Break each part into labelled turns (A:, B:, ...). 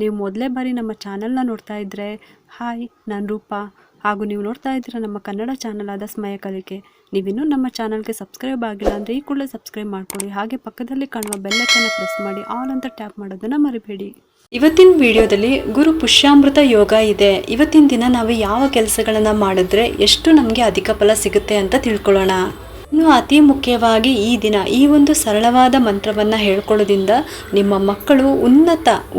A: ನೀವು ಮೊದಲೇ ಬಾರಿ ನಮ್ಮ ಚಾನಲ್ನ ನೋಡ್ತಾ ಇದ್ದರೆ ಹಾಯ್, ನಾನು ರೂಪಾ. ಹಾಗೂ ನೀವು ನೋಡ್ತಾ ಇದ್ದೀರಾ ನಮ್ಮ ಕನ್ನಡ ಚಾನಲ್ ಆದ ಸ್ಮಯ ಕಲಿಕೆ. ನೀವಿನ್ನೂ ನಮ್ಮ ಚಾನಲ್ಗೆ ಸಬ್ಸ್ಕ್ರೈಬ್ ಆಗಿಲ್ಲ ಅಂದರೆ ಈ ಕೂಡಲೇ ಸಬ್ಸ್ಕ್ರೈಬ್ ಮಾಡ್ಕೊಳ್ಳಿ. ಹಾಗೆ ಪಕ್ಕದಲ್ಲಿ ಕಾಣುವ ಬೆಲ್ಲೈಕನ್ನ ಪ್ರೆಸ್ ಮಾಡಿ ಆಲ್ ಅಂತ ಟ್ಯಾಪ್ ಮಾಡೋದನ್ನು ಮರಿಬೇಡಿ. ಇವತ್ತಿನ ವಿಡಿಯೋದಲ್ಲಿ ಗುರು ಪುಷ್ಯಾಮೃತ ಯೋಗ ಇದೆ. ಇವತ್ತಿನ ದಿನ ನಾವು ಯಾವ ಕೆಲಸಗಳನ್ನು ಮಾಡಿದ್ರೆ ಎಷ್ಟು ನಮಗೆ ಅಧಿಕ ಫಲ ಸಿಗುತ್ತೆ ಅಂತ ತಿಳ್ಕೊಳ್ಳೋಣ. ಇನ್ನು ಅತಿ ಮುಖ್ಯವಾಗಿ ಈ ದಿನ ಈ ಒಂದು ಸರಳವಾದ ಮಂತ್ರವನ್ನು ಹೇಳ್ಕೊಳ್ಳೋದ್ರಿಂದ ನಿಮ್ಮ ಮಕ್ಕಳು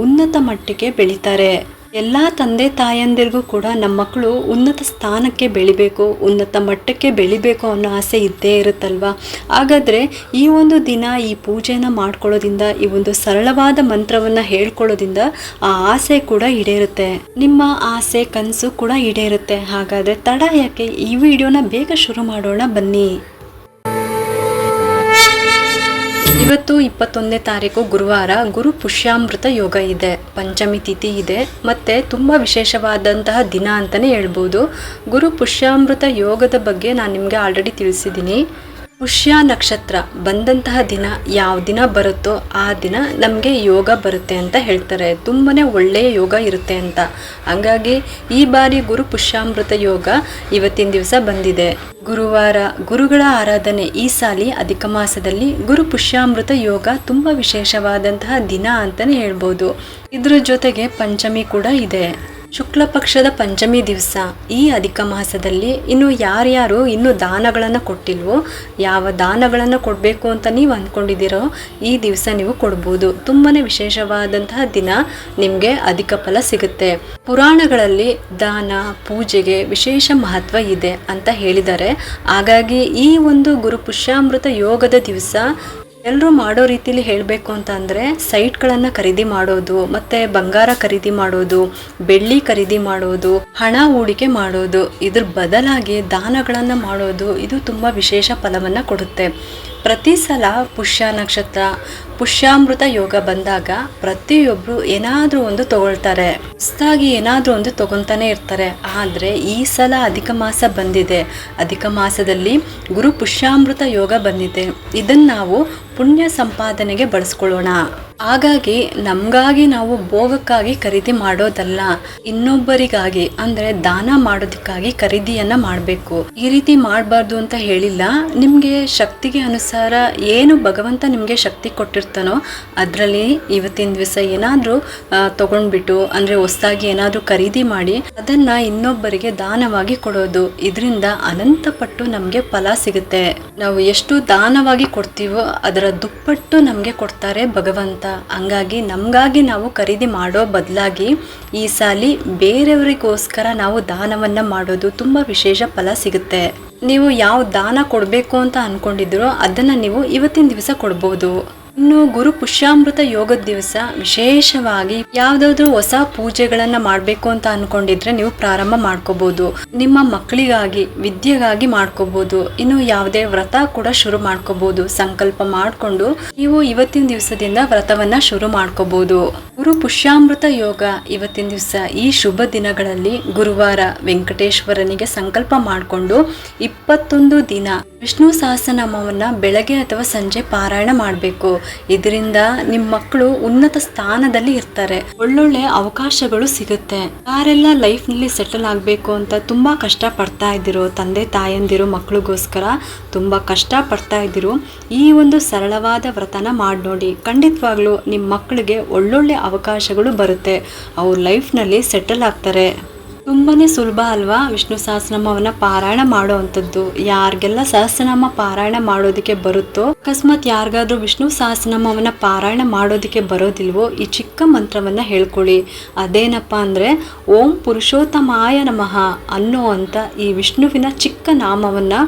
A: ಉನ್ನತ ಮಟ್ಟಿಗೆ ಬೆಳೀತಾರೆ. ಎಲ್ಲ ತಂದೆ ತಾಯಂದಿರಿಗೂ ಕೂಡ ನಮ್ಮ ಮಕ್ಕಳು ಉನ್ನತ ಸ್ಥಾನಕ್ಕೆ ಬೆಳಿಬೇಕು, ಉನ್ನತ ಮಟ್ಟಕ್ಕೆ ಬೆಳಿಬೇಕು ಅನ್ನೋ ಆಸೆ ಇದ್ದೇ ಇರುತ್ತಲ್ವ. ಹಾಗಾದರೆ ಈ ಒಂದು ದಿನ ಈ ಪೂಜೆನ ಮಾಡ್ಕೊಳ್ಳೋದ್ರಿಂದ, ಈ ಒಂದು ಸರಳವಾದ ಮಂತ್ರವನ್ನು ಹೇಳ್ಕೊಳ್ಳೋದ್ರಿಂದ ಆ ಆಸೆ ಕೂಡ ಈಡೇರುತ್ತೆ. ನಿಮ್ಮ ಆಸೆ ಕನಸು ಕೂಡ ಈಡೇರುತ್ತೆ. ಹಾಗಾದರೆ ತಡ ಯಾಕೆ, ಈ ವಿಡಿಯೋನ ಬೇಗ ಶುರು ಮಾಡೋಣ ಬನ್ನಿ. ಇವತ್ತು 21ನೇ ತಾರೀಕು ಗುರುವಾರ, ಗುರು ಪುಷ್ಯಾಮೃತ ಯೋಗ ಇದೆ. ಪಂಚಮಿ ತಿಥಿ ಇದೆ, ಮತ್ತೆ ತುಂಬ ವಿಶೇಷವಾದಂತಹ ದಿನ ಅಂತಲೇ ಹೇಳ್ಬೋದು. ಗುರು ಪುಷ್ಯಾಮೃತ ಯೋಗದ ಬಗ್ಗೆ ನಾನು ನಿಮಗೆ ಆಲ್ರೆಡಿ ತಿಳಿಸಿದ್ದೀನಿ. ಪುಷ್ಯ ನಕ್ಷತ್ರ ಬಂದಂತಹ ದಿನ ಯಾವ ದಿನ ಬರುತ್ತೋ ಆ ದಿನ ನಮಗೆ ಯೋಗ ಬರುತ್ತೆ ಅಂತ ಹೇಳ್ತಾರೆ. ತುಂಬಾ ಒಳ್ಳೆಯ ಯೋಗ ಇರುತ್ತೆ ಅಂತ. ಹಾಗಾಗಿ ಈ ಬಾರಿ ಗುರು ಪುಷ್ಯಾಮೃತ ಯೋಗ ಇವತ್ತಿನ ದಿವಸ ಬಂದಿದೆ. ಗುರುವಾರ ಗುರುಗಳ ಆರಾಧನೆ. ಈ ಸಾಲಿ ಅಧಿಕ ಮಾಸದಲ್ಲಿ ಗುರು ಪುಷ್ಯಾಮೃತ ಯೋಗ ತುಂಬ ವಿಶೇಷವಾದಂತಹ ದಿನ ಅಂತಲೇ ಹೇಳ್ಬೋದು. ಇದ್ರ ಜೊತೆಗೆ ಪಂಚಮಿ ಕೂಡ ಇದೆ. ಶುಕ್ಲ ಪಕ್ಷದ ಪಂಚಮಿ ದಿವಸ ಈ ಅಧಿಕ ಮಾಸದಲ್ಲಿ ಇನ್ನು ಯಾರ್ಯಾರು ಇನ್ನೂ ದಾನಗಳನ್ನು ಕೊಟ್ಟಿಲ್ವೋ, ಯಾವ ದಾನಗಳನ್ನು ಕೊಡಬೇಕು ಅಂತ ನೀವು ಅಂದ್ಕೊಂಡಿದ್ದೀರೋ ಈ ದಿವಸ ನೀವು ಕೊಡ್ಬೋದು. ತುಂಬಾ ವಿಶೇಷವಾದಂತಹ ದಿನ, ನಿಮಗೆ ಅಧಿಕ ಫಲ ಸಿಗುತ್ತೆ. ಪುರಾಣಗಳಲ್ಲಿ ದಾನ ಪೂಜೆಗೆ ವಿಶೇಷ ಮಹತ್ವ ಇದೆ ಅಂತ ಹೇಳಿದ್ದಾರೆ. ಹಾಗಾಗಿ ಈ ಒಂದು ಗುರು ಪುಷ್ಯಾಮೃತ ಯೋಗದ ದಿವಸ ಎಲ್ಲರೂ ಮಾಡೋ ರೀತಿಲಿ ಹೇಳಬೇಕು ಅಂತ ಅಂದರೆ ಸೈಟ್ಗಳನ್ನು ಖರೀದಿ ಮಾಡೋದು, ಮತ್ತು ಬಂಗಾರ ಖರೀದಿ ಮಾಡೋದು, ಬೆಳ್ಳಿ ಖರೀದಿ ಮಾಡೋದು, ಹಣ ಹೂಡಿಕೆ ಮಾಡೋದು, ಇದ್ರ ಬದಲಾಗಿ ದಾನಗಳನ್ನು ಮಾಡೋದು, ಇದು ತುಂಬ ವಿಶೇಷ ಫಲವನ್ನು ಕೊಡುತ್ತೆ. ಪ್ರತಿ ಸಲ ಪುಷ್ಯ ನಕ್ಷತ್ರ ಪುಷ್ಯಾಮೃತ ಯೋಗ ಬಂದಾಗ ಪ್ರತಿಯೊಬ್ಬರು ಏನಾದರೂ ಒಂದು ತಗೊಳ್ತಾರೆ, ಹೊಸದಾಗಿ ಏನಾದರೂ ಒಂದು ತಗೊತಾನೆ ಇರ್ತಾರೆ. ಆದರೆ ಈ ಸಲ ಅಧಿಕ ಮಾಸ ಬಂದಿದೆ. ಅಧಿಕ ಮಾಸದಲ್ಲಿ ಗುರು ಪುಷ್ಯಾಮೃತ ಯೋಗ ಬಂದಿದೆ. ಇದನ್ನು ನಾವು ಪುಣ್ಯ ಸಂಪಾದನೆಗೆ ಬಳಸ್ಕೊಳ್ಳೋಣ. ಹಾಗಾಗಿ ನಮಗಾಗಿ ನಾವು ಭೋಗಕ್ಕಾಗಿ ಖರೀದಿ ಮಾಡೋದಲ್ಲ, ಇನ್ನೊಬ್ಬರಿಗಾಗಿ ಅಂದರೆ ದಾನ ಮಾಡೋದಕ್ಕಾಗಿ ಖರೀದಿಯನ್ನು ಮಾಡಬೇಕು. ಈ ರೀತಿ ಮಾಡಬಾರ್ದು ಅಂತ ಹೇಳಿಲ್ಲ. ನಿಮಗೆ ಶಕ್ತಿಗೆ ಅನುಸಾರ ಏನು ಭಗವಂತ ನಿಮಗೆ ಶಕ್ತಿ ಕೊಟ್ಟಿರ್ತಾನೋ ಅದರಲ್ಲಿ ಇವತ್ತಿನ ದಿವಸ ಏನಾದರೂ ತಗೊಂಡ್ಬಿಟ್ಟು, ಅಂದರೆ ಹೊಸದಾಗಿ ಏನಾದರೂ ಖರೀದಿ ಮಾಡಿ ಅದನ್ನು ಇನ್ನೊಬ್ಬರಿಗೆ ದಾನವಾಗಿ ಕೊಡೋದು. ಇದರಿಂದ ಅನಂತಪಟ್ಟು ನಮಗೆ ಫಲ ಸಿಗುತ್ತೆ. ನಾವು ಎಷ್ಟು ದಾನವಾಗಿ ಕೊಡ್ತೀವೋ ಅದರ ದುಪ್ಪಟ್ಟು ನಮಗೆ ಕೊಡ್ತಾರೆ ಭಗವಂತ. ಹಂಗಾಗಿ ನಮಗಾಗಿ ನಾವು ಖರೀದಿ ಮಾಡೋ ಬದಲಾಗಿ ಈ ಸಾಲಿ ಬೇರೆಯವರಿಗೋಸ್ಕರ ನಾವು ದಾನವನ್ನು ಮಾಡೋದು ತುಂಬ ವಿಶೇಷ ಫಲ ಸಿಗುತ್ತೆ. ನೀವು ಯಾವ ದಾನ ಕೊಡಬೇಕು ಅಂತ ಅಂದ್ಕೊಂಡಿದ್ದೀರೋ ಅದನ್ನು ನೀವು ಇವತ್ತಿನ ದಿವಸ ಕೊಡ್ಬೋದು. ಇನ್ನು ಗುರು ಪುಷ್ಯಾಮೃತ ಯೋಗದ ದಿವಸ ವಿಶೇಷವಾಗಿ ಯಾವುದಾದ್ರೂ ಹೊಸ ಪೂಜೆಗಳನ್ನು ಮಾಡಬೇಕು ಅಂತ ಅಂದ್ಕೊಂಡಿದ್ರೆ ನೀವು ಪ್ರಾರಂಭ ಮಾಡ್ಕೋಬೋದು. ನಿಮ್ಮ ಮಕ್ಕಳಿಗಾಗಿ ವಿದ್ಯೆಗಾಗಿ ಮಾಡ್ಕೋಬೋದು. ಇನ್ನು ಯಾವುದೇ ವ್ರತ ಕೂಡ ಶುರು ಮಾಡ್ಕೋಬೋದು. ಸಂಕಲ್ಪ ಮಾಡಿಕೊಂಡು ನೀವು ಇವತ್ತಿನ ದಿವಸದಿಂದ ವ್ರತವನ್ನು ಶುರು ಮಾಡ್ಕೋಬೋದು. ಗುರು ಪುಷ್ಯಾಮೃತ ಯೋಗ ಇವತ್ತಿನ ದಿವಸ ಈ ಶುಭ ದಿನಗಳಲ್ಲಿ ಗುರುವಾರ ವೆಂಕಟೇಶ್ವರನಿಗೆ ಸಂಕಲ್ಪ ಮಾಡಿಕೊಂಡು 21 ದಿನ ವಿಷ್ಣು ಸಹಸ್ರನಾಮವನ್ನು ಬೆಳಗ್ಗೆ ಅಥವಾ ಸಂಜೆ ಪಾರಾಯಣ ಮಾಡಬೇಕು. ಇದರಿಂದ ನಿಮ್ಮ ಮಕ್ಕಳು ಉನ್ನತ ಸ್ಥಾನದಲ್ಲಿ ಇರ್ತಾರೆ. ಒಳ್ಳೊಳ್ಳೆ ಅವಕಾಶಗಳು ಸಿಗುತ್ತೆ. ಯಾರೆಲ್ಲ ಲೈಫ್ನಲ್ಲಿ ಸೆಟಲ್ ಆಗಬೇಕು ಅಂತ ತುಂಬ ಕಷ್ಟ ಪಡ್ತಾ ಇದ್ದೀರೋ, ತಂದೆ ತಾಯಂದಿರು ಮಕ್ಕಳಿಗೋಸ್ಕರ ತುಂಬ ಕಷ್ಟ ಪಡ್ತಾ ಇದ್ದೀರೋ, ಈ ಒಂದು ಸರಳವಾದ ವ್ರತನ ಮಾಡಿ ನೋಡಿ. ಖಂಡಿತವಾಗ್ಲೂ ನಿಮ್ಮ ಮಕ್ಕಳಿಗೆ ಒಳ್ಳೊಳ್ಳೆ ಅವಕಾಶಗಳು ಬರುತ್ತೆ. ಅವ್ರ ಲೈಫ್ನಲ್ಲಿ ಸೆಟಲ್ ಆಗ್ತಾರೆ. ತುಂಬಾ ಸುಲಭ ಅಲ್ವಾ ವಿಷ್ಣು ಸಹಸ್ರನಾಮವನ್ನು ಪಾರಾಯಣ ಮಾಡೋ ಅಂಥದ್ದು. ಯಾರಿಗೆಲ್ಲ ಸಹಸ್ರನಾಮ ಪಾರಾಯಣ ಮಾಡೋದಕ್ಕೆ ಬರುತ್ತೋ, ಅಕಸ್ಮಾತ್ ಯಾರಿಗಾದ್ರೂ ವಿಷ್ಣು ಸಹಸ್ರನಾಮವನ್ನು ಪಾರಾಯಣ ಮಾಡೋದಕ್ಕೆ ಬರೋದಿಲ್ವೋ, ಈ ಚಿಕ್ಕ ಮಂತ್ರವನ್ನು ಹೇಳ್ಕೊಳ್ಳಿ. ಅದೇನಪ್ಪ ಅಂದರೆ ಓಂ ಪುರುಷೋತ್ತಮಾಯ ನಮಃ ಅನ್ನೋ ಅಂತ ಈ ವಿಷ್ಣುವಿನ ಚಿಕ್ಕ ನಾಮವನ್ನು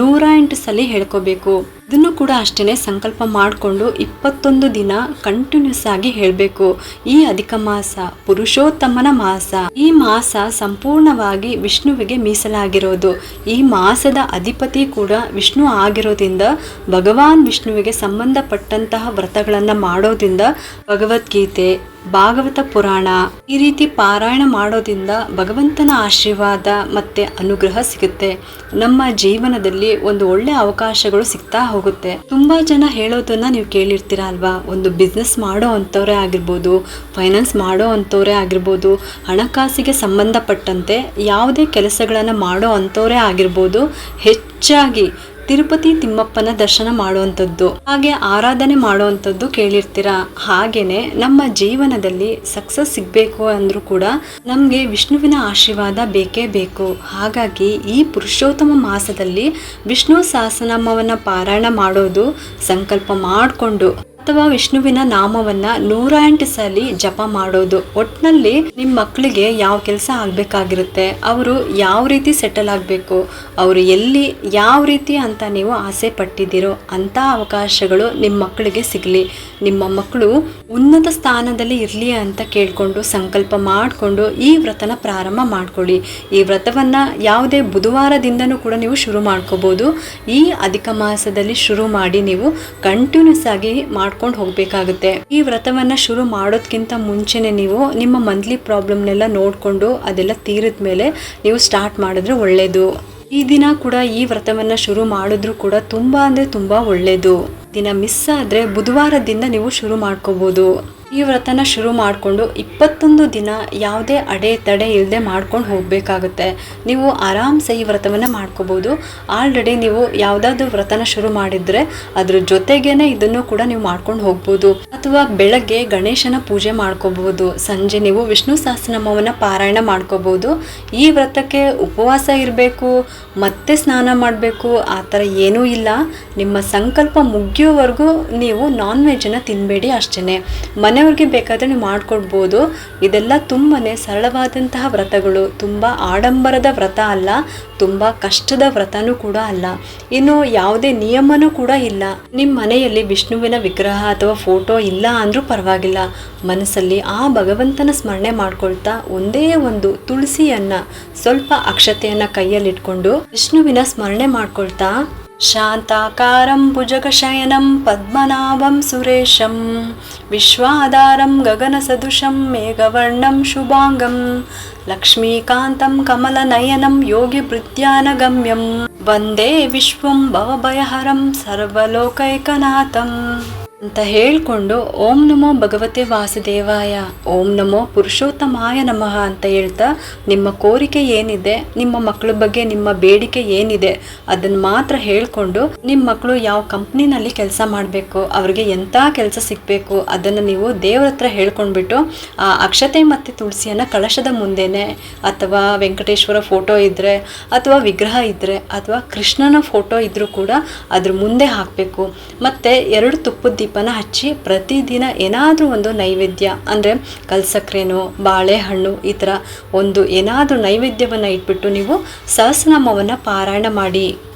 A: 108 ಸಲ ಹೇಳ್ಕೋಬೇಕು. ಇದನ್ನು ಕೂಡ ಅಷ್ಟೇ ಸಂಕಲ್ಪ ಮಾಡಿಕೊಂಡು 21 ದಿನ ಕಂಟಿನ್ಯೂಸ್ ಆಗಿ ಹೇಳಬೇಕು. ಈ ಅಧಿಕ ಮಾಸ ಪುರುಷೋತ್ತಮನ ಮಾಸ. ಈ ಮಾಸ ಸಂಪೂರ್ಣವಾಗಿ ವಿಷ್ಣುವಿಗೆ ಮೀಸಲಾಗಿರೋದು. ಈ ಮಾಸದ ಅಧಿಪತಿ ಕೂಡ ವಿಷ್ಣು ಆಗಿರೋದ್ರಿಂದ ಭಗವಾನ್ ವಿಷ್ಣುವಿಗೆ ಸಂಬಂಧಪಟ್ಟಂತಹ ವ್ರತಗಳನ್ನು ಮಾಡೋದ್ರಿಂದ ಭಗವದ್ಗೀತೆ, ಭಾಗವತ ಪುರಾಣ ಈ ರೀತಿ ಪಾರಾಯಣ ಮಾಡೋದ್ರಿಂದ ಭಗವಂತನ ಆಶೀರ್ವಾದ ಮತ್ತೆ ಅನುಗ್ರಹ ಸಿಗುತ್ತೆ. ನಮ್ಮ ಜೀವನದಲ್ಲಿ ಒಂದು ಒಳ್ಳೆ ಅವಕಾಶಗಳು ಸಿಗ್ತಾ ಹೋಗುತ್ತೆ. ತುಂಬಾ ಜನ ಹೇಳೋದನ್ನ ನೀವು ಕೇಳಿರ್ತೀರಾ ಅಲ್ವಾ, ಒಂದು ಬಿಸ್ನೆಸ್ ಮಾಡೋ ಅಂಥವ್ರೇ ಆಗಿರ್ಬೋದು, ಫೈನಾನ್ಸ್ ಮಾಡೋ ಅಂಥವ್ರೇ ಆಗಿರ್ಬೋದು, ಹಣಕಾಸಿಗೆ ಸಂಬಂಧಪಟ್ಟಂತೆ ಯಾವುದೇ ಕೆಲಸಗಳನ್ನು ಮಾಡೋ ಅಂಥವ್ರೇ ಆಗಿರ್ಬೋದು, ಹೆಚ್ಚಾಗಿ ತಿರುಪತಿ ತಿಮ್ಮಪ್ಪನ ದರ್ಶನ ಮಾಡುವಂಥದ್ದು, ಹಾಗೆ ಆರಾಧನೆ ಮಾಡುವಂಥದ್ದು ಕೇಳಿರ್ತೀರಾ. ಹಾಗೇನೆ ನಮ್ಮ ಜೀವನದಲ್ಲಿ ಸಕ್ಸಸ್ ಸಿಗಬೇಕು ಅಂದ್ರೂ ಕೂಡ ನಮಗೆ ವಿಷ್ಣುವಿನ ಆಶೀರ್ವಾದ ಬೇಕೇ ಬೇಕು. ಹಾಗಾಗಿ ಈ ಪುರುಷೋತ್ತಮ ಮಾಸದಲ್ಲಿ ವಿಷ್ಣು ಸಹಸ್ರನಾಮವನ್ನು ಪಾರಾಯಣ ಮಾಡೋದು, ಸಂಕಲ್ಪ ಮಾಡಿಕೊಂಡು ಅಥವಾ ವಿಷ್ಣುವಿನ ನಾಮವನ್ನ 108 ಸಲ ಜಪ ಮಾಡೋದು. ಒಟ್ಟಿನಲ್ಲಿ ನಿಮ್ಮ ಮಕ್ಕಳಿಗೆ ಯಾವ ಕೆಲಸ ಆಗ್ಬೇಕಾಗಿರುತ್ತೆ, ಅವರು ಯಾವ ರೀತಿ ಸೆಟಲ್ ಆಗಬೇಕು, ಅವರು ಎಲ್ಲಿ ಯಾವ ರೀತಿ ಅಂತ ನೀವು ಆಸೆ ಪಟ್ಟಿದ್ದೀರೋ ಅಂತ ಅವಕಾಶಗಳು ನಿಮ್ಮ ಮಕ್ಕಳಿಗೆ ಸಿಗಲಿ, ನಿಮ್ಮ ಮಕ್ಕಳು ಉನ್ನತ ಸ್ಥಾನದಲ್ಲಿ ಇರಲಿ ಅಂತ ಕೇಳಿಕೊಂಡು ಸಂಕಲ್ಪ ಮಾಡಿಕೊಂಡು ಈ ವ್ರತನ ಪ್ರಾರಂಭ ಮಾಡ್ಕೊಳ್ಳಿ. ಈ ವ್ರತವನ್ನ ಯಾವುದೇ ಬುಧವಾರದಿಂದನೂ ಕೂಡ ನೀವು ಶುರು ಮಾಡ್ಕೋಬಹುದು. ಈ ಅಧಿಕ ಮಾಸದಲ್ಲಿ ಶುರು ಮಾಡಿ ನೀವು ಕಂಟಿನ್ಯೂಸ್ ಆಗಿ ಮಾಡ್ಕೊಂಡು ಹೋಗ್ಬೇಕಾಗುತ್ತೆ. ಈ ವ್ರತವನ್ನ ಶುರು ಮಾಡೋದ್ಕಿಂತ ಮುಂಚೆನೆ ನೀವು ನಿಮ್ಮ ಮಂತ್ಲಿ ಪ್ರಾಬ್ಲಮ್ನೆಲ್ಲ ನೋಡ್ಕೊಂಡು ಅದೆಲ್ಲ ತೀರಿದ ಮೇಲೆ ನೀವು ಸ್ಟಾರ್ಟ್ ಮಾಡಿದ್ರೆ ಒಳ್ಳೇದು. ಈ ದಿನ ಕೂಡ ಈ ವ್ರತವನ್ನ ಶುರು ಮಾಡಿದ್ರು ಕೂಡ ತುಂಬಾ ಅಂದ್ರೆ ತುಂಬಾ ಒಳ್ಳೇದು. ದಿನ ಮಿಸ್ ಆದ್ರೆ ಬುಧವಾರದಿಂದ ನೀವು ಶುರು ಮಾಡ್ಕೋಬಹುದು. ಈ ವ್ರತನ ಶುರು ಮಾಡಿಕೊಂಡು 21 ದಿನ ಯಾವುದೇ ಅಡೆತಡೆ ಇಲ್ಲದೆ ಮಾಡ್ಕೊಂಡು ಹೋಗಬೇಕಾಗುತ್ತೆ. ನೀವು ಆರಾಮ್ಸೆ ಈ ವ್ರತವನ್ನು ಮಾಡ್ಕೋಬೋದು. ಆಲ್ರೆಡಿ ನೀವು ಯಾವುದಾದ್ರೂ ವ್ರತನ ಶುರು ಮಾಡಿದರೆ ಅದ್ರ ಜೊತೆಗೇನೆ ಇದನ್ನು ಕೂಡ ನೀವು ಮಾಡ್ಕೊಂಡು ಹೋಗ್ಬೋದು. ಅಥವಾ ಬೆಳಗ್ಗೆ ಗಣೇಶನ ಪೂಜೆ ಮಾಡ್ಕೋಬಹುದು, ಸಂಜೆ ನೀವು ವಿಷ್ಣು ಸಹಸ್ರನಾಮವನ್ನು ಪಾರಾಯಣ ಮಾಡ್ಕೋಬಹುದು. ಈ ವ್ರತಕ್ಕೆ ಉಪವಾಸ ಇರಬೇಕು, ಮತ್ತೆ ಸ್ನಾನ ಮಾಡಬೇಕು ಆ ಥರ ಏನೂ ಇಲ್ಲ. ನಿಮ್ಮ ಸಂಕಲ್ಪ ಮುಗಿಯೋವರೆಗೂ ನೀವು ನಾನ್ ವೆಜ್ಜನ್ನು ತಿನ್ನಬೇಡಿ ಅಷ್ಟೇ. ಮನೆಯವ್ರಿಗೆ ಬೇಕಾದರೆ ನೀವು ಮಾಡ್ಕೊಡ್ಬೋದು. ಇದೆಲ್ಲ ತುಂಬಾ ಸರಳವಾದಂತಹ ವ್ರತಗಳು, ತುಂಬ ಆಡಂಬರದ ವ್ರತ ಅಲ್ಲ, ತುಂಬ ಕಷ್ಟದ ವ್ರತನೂ ಕೂಡ ಅಲ್ಲ. ಇನ್ನು ಯಾವುದೇ ನಿಯಮನೂ ಕೂಡ ಇಲ್ಲ. ನಿಮ್ಮ ಮನೆಯಲ್ಲಿ ವಿಷ್ಣುವಿನ ವಿಗ್ರಹ ಅಥವಾ ಫೋಟೋ ಇಲ್ಲ ಅಂದ್ರೂ ಪರವಾಗಿಲ್ಲ, ಮನಸ್ಸಲ್ಲಿ ಆ ಭಗವಂತನ ಸ್ಮರಣೆ ಮಾಡ್ಕೊಳ್ತಾ ಒಂದೇ ಒಂದು ತುಳಸಿಯನ್ನ ಸ್ವಲ್ಪ ಅಕ್ಷತೆಯನ್ನ ಕೈಯಲ್ಲಿಟ್ಕೊಂಡು ವಿಷ್ಣುವಿನ ಸ್ಮರಣೆ ಮಾಡ್ಕೊಳ್ತಾ ಶಾಂತಾಕಾರಂ ಭುಜಗಶಯನಂ ಪದ್ಮನಾಭಂ ಸುರೇಶಂ ವಿಶ್ವಾಧಾರಂ ಗಗನ ಸದೃಶಂ ಮೇಘವರ್ಣಂ ಶುಭಾಂಗಂ ಲಕ್ಷ್ಮೀಕಾಂತಂ ಕಮಲನಯನಂ ಯೋಗಿ ಭೃತ್ಯಾನಗಮ್ಯಂ ವಂದೇ ವಿಶ್ವಂ ಭವಭಯಹರಂ ಸರ್ವಲೋಕೈಕನಾಥಂ ಅಂತ ಹೇಳ್ಕೊಂಡು ಓಂ ನಮೋ ಭಗವತೆ ವಾಸುದೇವಾಯ, ಓಂ ನಮೋ ಪುರುಷೋತ್ತಮಾಯ ನಮಃ ಅಂತ ಹೇಳ್ತಾ ನಿಮ್ಮ ಕೋರಿಕೆ ಏನಿದೆ, ನಿಮ್ಮ ಮಕ್ಕಳ ಬಗ್ಗೆ ನಿಮ್ಮ ಬೇಡಿಕೆ ಏನಿದೆ ಅದನ್ನು ಮಾತ್ರ ಹೇಳ್ಕೊಂಡು ನಿಮ್ಮ ಮಕ್ಕಳು ಯಾವ ಕಂಪ್ನಿನಲ್ಲಿ ಕೆಲಸ ಮಾಡಬೇಕು, ಅವ್ರಿಗೆ ಎಂಥ ಕೆಲಸ ಸಿಗಬೇಕು ಅದನ್ನು ನೀವು ದೇವ್ರ ಹತ್ರ ಹೇಳ್ಕೊಂಡ್ಬಿಟ್ಟು ಆ ಅಕ್ಷತೆ ಮತ್ತು ತುಳಸಿಯನ್ನು ಕಳಶದ ಮುಂದೆನೆ ಅಥವಾ ವೆಂಕಟೇಶ್ವರ ಫೋಟೋ ಇದ್ದರೆ ಅಥವಾ ವಿಗ್ರಹ ಇದ್ದರೆ ಅಥವಾ ಕೃಷ್ಣನ ಫೋಟೋ ಇದ್ರೂ ಕೂಡ ಅದ್ರ ಮುಂದೆ ಹಾಕಬೇಕು. ಮತ್ತು 2 ತುಪ್ಪದ ದೀಪನ ಹಚ್ಚಿ ಪ್ರತಿದಿನ ಏನಾದರೂ ಒಂದು ನೈವೇದ್ಯ ಅಂದರೆ ಕಲ್ಸಕ್ರೇನೋ ಬಾಳೆಹಣ್ಣು ಈ ಥರ ಒಂದು ಏನಾದರೂ ನೈವೇದ್ಯವನ್ನು ಇಟ್ಬಿಟ್ಟು ನೀವು ಸಹಸ್ರನಾಮವನ್ನು ಪಾರಾಯಣ ಮಾಡಿ.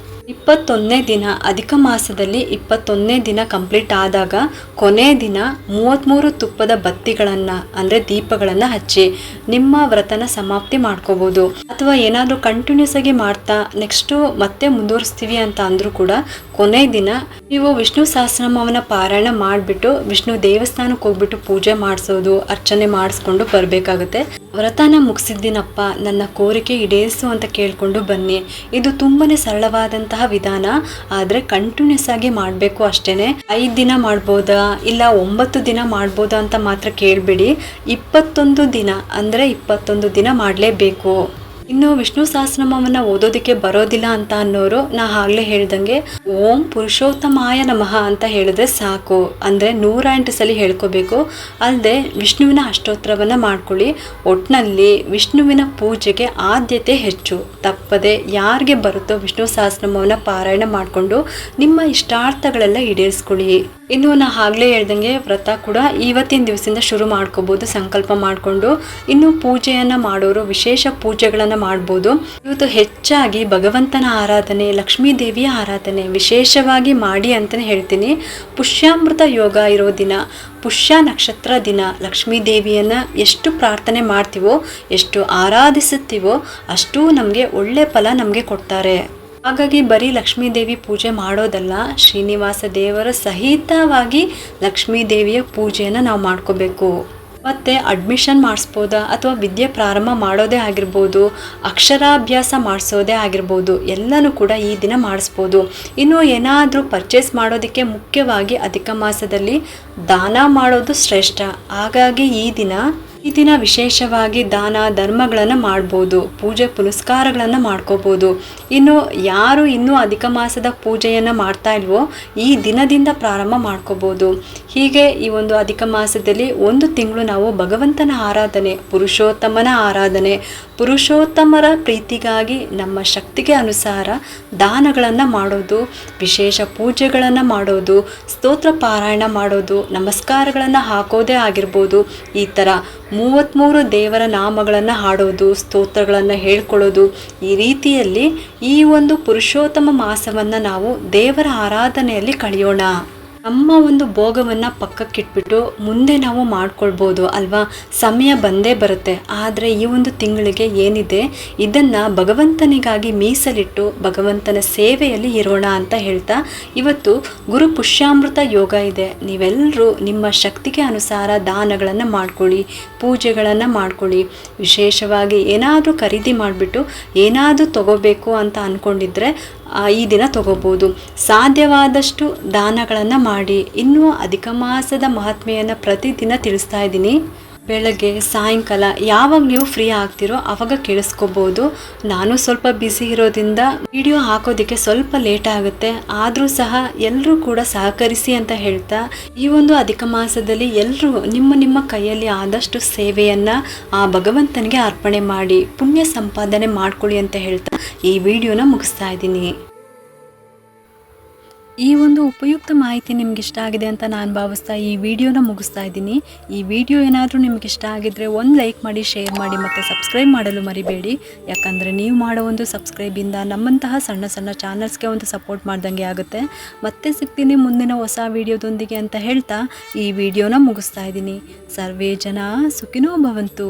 A: 21ನೇ ದಿನ ಅಧಿಕ ಮಾಸದಲ್ಲಿ 21ನೇ ದಿನ ಕಂಪ್ಲೀಟ್ ಆದಾಗ ಕೊನೆ ದಿನ 33 ತುಪ್ಪದ ಬತ್ತಿಗಳನ್ನು ಅಂದರೆ ದೀಪಗಳನ್ನು ಹಚ್ಚಿ ನಿಮ್ಮ ವ್ರತನ ಸಮಾಪ್ತಿ ಮಾಡ್ಕೋಬೋದು. ಅಥವಾ ಏನಾದರೂ ಕಂಟಿನ್ಯೂಸ್ ಆಗಿ ಮಾಡ್ತಾ ನೆಕ್ಸ್ಟು ಮತ್ತೆ ಮುಂದುವರಿಸ್ತೀವಿ ಅಂತ ಅಂದರೂ ಕೂಡ ಕೊನೆ ದಿನ ನೀವು ವಿಷ್ಣು ಸಹಸ್ರನಾಮವನ್ನು ಪಾರಾಯಣ ಮಾಡಿಬಿಟ್ಟು ವಿಷ್ಣು ದೇವಸ್ಥಾನಕ್ಕೆ ಹೋಗ್ಬಿಟ್ಟು ಪೂಜೆ ಮಾಡಿಸೋದು, ಅರ್ಚನೆ ಮಾಡಿಸ್ಕೊಂಡು ಬರಬೇಕಾಗುತ್ತೆ. ವ್ರತನ ಮುಗಿಸಿದ್ದೀನಪ್ಪ, ನನ್ನ ಕೋರಿಕೆ ಈಡೇರಿಸು ಅಂತ ಕೇಳಿಕೊಂಡು ಬನ್ನಿ. ಇದು ತುಂಬಾ ಸರಳವಾದಂತಹ ವಿಧಾನ, ಆದರೆ ಕಂಟಿನ್ಯೂಸ್ ಆಗಿ ಮಾಡಬೇಕು ಅಷ್ಟೇ. 5 ದಿನ ಮಾಡ್ಬೋದಾ ಇಲ್ಲ 9 ದಿನ ಮಾಡ್ಬೋದಾ ಅಂತ ಮಾತ್ರ ಕೇಳಬೇಡಿ. 21 ದಿನ ಅಂದರೆ 21 ದಿನ ಮಾಡಲೇಬೇಕು. ಇನ್ನು ವಿಷ್ಣು ಸಹಸ್ರನಾಮವನ್ನು ಓದೋದಕ್ಕೆ ಬರೋದಿಲ್ಲ ಅಂತ ಅನ್ನೋರು ನಾ ಆಗ್ಲೇ ಹೇಳ್ದಂಗೆ ಓಂ ಪುರುಷೋತ್ತಮಾಯ ನಮಃ ಅಂತ ಹೇಳಿದ್ರೆ ಸಾಕು. ಅಂದರೆ 108 ಸಲ ಹೇಳ್ಕೋಬೇಕು. ಅಲ್ಲದೆ ವಿಷ್ಣುವಿನ ಅಷ್ಟೋತ್ತರವನ್ನು ಮಾಡ್ಕೊಳ್ಳಿ. ಒಟ್ಟಿನಲ್ಲಿ ವಿಷ್ಣುವಿನ ಪೂಜೆಗೆ ಆದ್ಯತೆ ಹೆಚ್ಚು. ತಪ್ಪದೆ ಯಾರಿಗೆ ಬರುತ್ತೋ ವಿಷ್ಣು ಸಹಸ್ರನಾಮವನ್ನು ಪಾರಾಯಣ ಮಾಡಿಕೊಂಡು ನಿಮ್ಮ ಇಷ್ಟಾರ್ಥಗಳೆಲ್ಲ ಈಡೇರಿಸ್ಕೊಳ್ಳಿ. ಇನ್ನು ನಾ ಆಗ್ಲೇ ಹೇಳ್ದಂಗೆ ವ್ರತ ಕೂಡ ಇವತ್ತಿನ ದಿವಸದಿಂದ ಶುರು ಮಾಡ್ಕೋಬಹುದು ಸಂಕಲ್ಪ ಮಾಡಿಕೊಂಡು. ಇನ್ನು ಪೂಜೆಯನ್ನು ಮಾಡೋರು ವಿಶೇಷ ಪೂಜೆಗಳನ್ನು ಮಾಡ್ಬೋದು. ಇವತ್ತು ಹೆಚ್ಚಾಗಿ ಭಗವಂತನ ಆರಾಧನೆ, ಲಕ್ಷ್ಮೀ ದೇವಿಯ ಆರಾಧನೆ ವಿಶೇಷವಾಗಿ ಮಾಡಿ ಅಂತಲೇ ಹೇಳ್ತೀನಿ. ಪುಷ್ಯಾಮೃತ ಯೋಗ ಇರೋ ದಿನ, ಪುಷ್ಯ ನಕ್ಷತ್ರ ದಿನ ಲಕ್ಷ್ಮೀ ದೇವಿಯನ್ನು ಎಷ್ಟು ಪ್ರಾರ್ಥನೆ ಮಾಡ್ತೀವೋ, ಎಷ್ಟು ಆರಾಧಿಸುತ್ತೀವೋ ಅಷ್ಟೂ ನಮಗೆ ಒಳ್ಳೆ ಫಲ ನಮಗೆ ಕೊಡ್ತಾರೆ. ಹಾಗಾಗಿ ಬರೀ ಲಕ್ಷ್ಮೀ ದೇವಿ ಪೂಜೆ ಮಾಡೋದಲ್ಲ, ಶ್ರೀನಿವಾಸ ದೇವರ ಸಹಿತವಾಗಿ ಲಕ್ಷ್ಮೀ ದೇವಿಯ ಪೂಜೆಯನ್ನು ನಾವು ಮಾಡ್ಕೋಬೇಕು. ಮತ್ತು ಅಡ್ಮಿಷನ್ ಮಾಡಿಸ್ಬೋದಾ ಅಥವಾ ವಿದ್ಯೆ ಪ್ರಾರಂಭ ಮಾಡೋದೇ ಆಗಿರ್ಬೋದು, ಅಕ್ಷರಾಭ್ಯಾಸ ಮಾಡಿಸೋದೇ ಆಗಿರ್ಬೋದು, ಎಲ್ಲನೂ ಕೂಡ ಈ ದಿನ ಮಾಡಿಸ್ಬೋದು. ಇನ್ನು ಏನಾದರೂ ಪರ್ಚೇಸ್ ಮಾಡೋದಕ್ಕೆ ಮುಖ್ಯವಾಗಿ ಅಧಿಕ ಮಾಸದಲ್ಲಿ ದಾನ ಮಾಡೋದು ಶ್ರೇಷ್ಠ. ಹಾಗಾಗಿ ಈ ದಿನ ವಿಶೇಷವಾಗಿ ದಾನ ಧರ್ಮಗಳನ್ನು ಮಾಡ್ಬೋದು, ಪೂಜೆ ಪುನಸ್ಕಾರಗಳನ್ನು ಮಾಡ್ಕೋಬೋದು. ಇನ್ನು ಯಾರು ಇನ್ನೂ ಅಧಿಕ ಮಾಸದ ಪೂಜೆಯನ್ನು ಮಾಡ್ತಾ ಇಲ್ವೋ ಈ ದಿನದಿಂದ ಪ್ರಾರಂಭ ಮಾಡ್ಕೋಬೋದು. ಹೀಗೆ ಈ ಒಂದು ಅಧಿಕ ಮಾಸದಲ್ಲಿ ಒಂದು ತಿಂಗಳು ನಾವು ಭಗವಂತನ ಆರಾಧನೆ, ಪುರುಷೋತ್ತಮನ ಆರಾಧನೆ, ಪುರುಷೋತ್ತಮರ ಪ್ರೀತಿಗಾಗಿ ನಮ್ಮ ಶಕ್ತಿಗೆ ಅನುಸಾರ ದಾನಗಳನ್ನು ಮಾಡೋದು, ವಿಶೇಷ ಪೂಜೆಗಳನ್ನು ಮಾಡೋದು, ಸ್ತೋತ್ರ ಪಾರಾಯಣ ಮಾಡೋದು, ನಮಸ್ಕಾರಗಳನ್ನು ಹಾಕೋದೇ ಆಗಿರ್ಬೋದು. ಈ ಥರ 33 ದೇವರ ನಾಮಗಳನ್ನು ಹಾಡೋದು, ಸ್ತೋತ್ರಗಳನ್ನು ಹೇಳ್ಕೊಳ್ಳೋದು, ಈ ರೀತಿಯಲ್ಲಿ ಈ ಒಂದು ಪುರುಷೋತ್ತಮ ಮಾಸವನ್ನು ನಾವು ದೇವರ ಆರಾಧನೆಯಲ್ಲಿ ಕಳೆಯೋಣ. ನಮ್ಮ ಒಂದು ಭೋಗವನ್ನು ಪಕ್ಕಕ್ಕಿಟ್ಬಿಟ್ಟು ಮುಂದೆ ನಾವು ಮಾಡ್ಕೊಳ್ಬೋದು ಅಲ್ವಾ. ಸಮಯ ಬಂದೇ ಬರುತ್ತೆ. ಆದರೆ ಈ ಒಂದು ತಿಂಗಳಿಗೆ ಏನಿದೆ ಇದನ್ನು ಭಗವಂತನಿಗಾಗಿ ಮೀಸಲಿಟ್ಟು ಭಗವಂತನ ಸೇವೆಯಲ್ಲಿ ಇರೋಣ ಅಂತ ಹೇಳ್ತಾ, ಇವತ್ತು ಗುರು ಪುಷ್ಯಾಮೃತ ಯೋಗ ಇದೆ. ನೀವೆಲ್ಲರೂ ನಿಮ್ಮ ಶಕ್ತಿಗೆ ಅನುಸಾರ ದಾನಗಳನ್ನು ಮಾಡ್ಕೊಳ್ಳಿ, ಪೂಜೆಗಳನ್ನು ಮಾಡ್ಕೊಳ್ಳಿ. ವಿಶೇಷವಾಗಿ ಏನಾದರೂ ಖರೀದಿ ಮಾಡಿಬಿಟ್ಟು ಏನಾದರೂ ತಗೋಬೇಕು ಅಂತ ಅಂದ್ಕೊಂಡಿದ್ರೆ ಈ ದಿನ ತಗೋಬೋದು. ಸಾಧ್ಯವಾದಷ್ಟು ದಾನಗಳನ್ನು ಮಾಡಿ. ಇನ್ನೂ ಅಧಿಕ ಮಾಸದ ಮಹಾತ್ಮೆಯನ್ನು ಪ್ರತಿದಿನ ತಿಳಿಸ್ತಾ ಇದ್ದೀನಿ. ಬೆಳಗ್ಗೆ ಸಾಯಂಕಾಲ ಯಾವಾಗ ನೀವು ಫ್ರೀ ಆಗ್ತಿರೋ ಆವಾಗ ಕೇಳಿಸ್ಕೋಬೋದು. ನಾನು ಸ್ವಲ್ಪ ಬ್ಯುಸಿ ಇರೋದ್ರಿಂದ ವಿಡಿಯೋ ಹಾಕೋದಕ್ಕೆ ಸ್ವಲ್ಪ ಲೇಟ್ ಆಗುತ್ತೆ. ಆದರೂ ಸಹ ಎಲ್ಲರೂ ಕೂಡ ಸಹಕರಿಸಿ ಅಂತ ಹೇಳ್ತಾ, ಈ ಒಂದು ಅಧಿಕ ಮಾಸದಲ್ಲಿ ಎಲ್ಲರೂ ನಿಮ್ಮ ಕೈಯಲ್ಲಿ ಆದಷ್ಟು ಸೇವೆಯನ್ನು ಆ ಭಗವಂತನಿಗೆ ಅರ್ಪಣೆ ಮಾಡಿ ಪುಣ್ಯ ಸಂಪಾದನೆ ಮಾಡ್ಕೊಳ್ಳಿ ಅಂತ ಹೇಳ್ತಾ ಈ ವಿಡಿಯೋನ ಮುಗಿಸ್ತಾ ಇದ್ದೀನಿ. ಈ ಒಂದು ಉಪಯುಕ್ತ ಮಾಹಿತಿ ನಿಮ್ಗೆ ಇಷ್ಟ ಆಗಿದೆ ಅಂತ ನಾನು ಭಾವಿಸ್ತಾ ಈ ವಿಡಿಯೋನ ಮುಗಿಸ್ತಾ ಇದ್ದೀನಿ. ಈ ವಿಡಿಯೋ ಏನಾದರೂ ನಿಮ್ಗೆ ಇಷ್ಟ ಆಗಿದ್ರೆ ಒಂದು ಲೈಕ್ ಮಾಡಿ, ಶೇರ್ ಮಾಡಿ ಮತ್ತು ಸಬ್ಸ್ಕ್ರೈಬ್ ಮಾಡಲು ಮರಿಬೇಡಿ. ಯಾಕಂದರೆ ನೀವು ಮಾಡೋ ಒಂದು ಸಬ್ಸ್ಕ್ರೈಬಿಂದ ನಮ್ಮಂತಹ ಸಣ್ಣ ಸಣ್ಣ ಚಾನಲ್ಸ್ಗೆ ಒಂದು ಸಪೋರ್ಟ್ ಮಾಡ್ದಂಗೆ ಆಗುತ್ತೆ. ಮತ್ತೆ ಸಿಗ್ತೀನಿ ಮುಂದಿನ ಹೊಸ ವಿಡಿಯೋದೊಂದಿಗೆ ಅಂತ ಹೇಳ್ತಾ ಈ ವಿಡಿಯೋನ ಮುಗಿಸ್ತಾ ಇದ್ದೀನಿ. ಸರ್ವೇ ಜನ ಸುಖಿನೋ ಭವಂತು.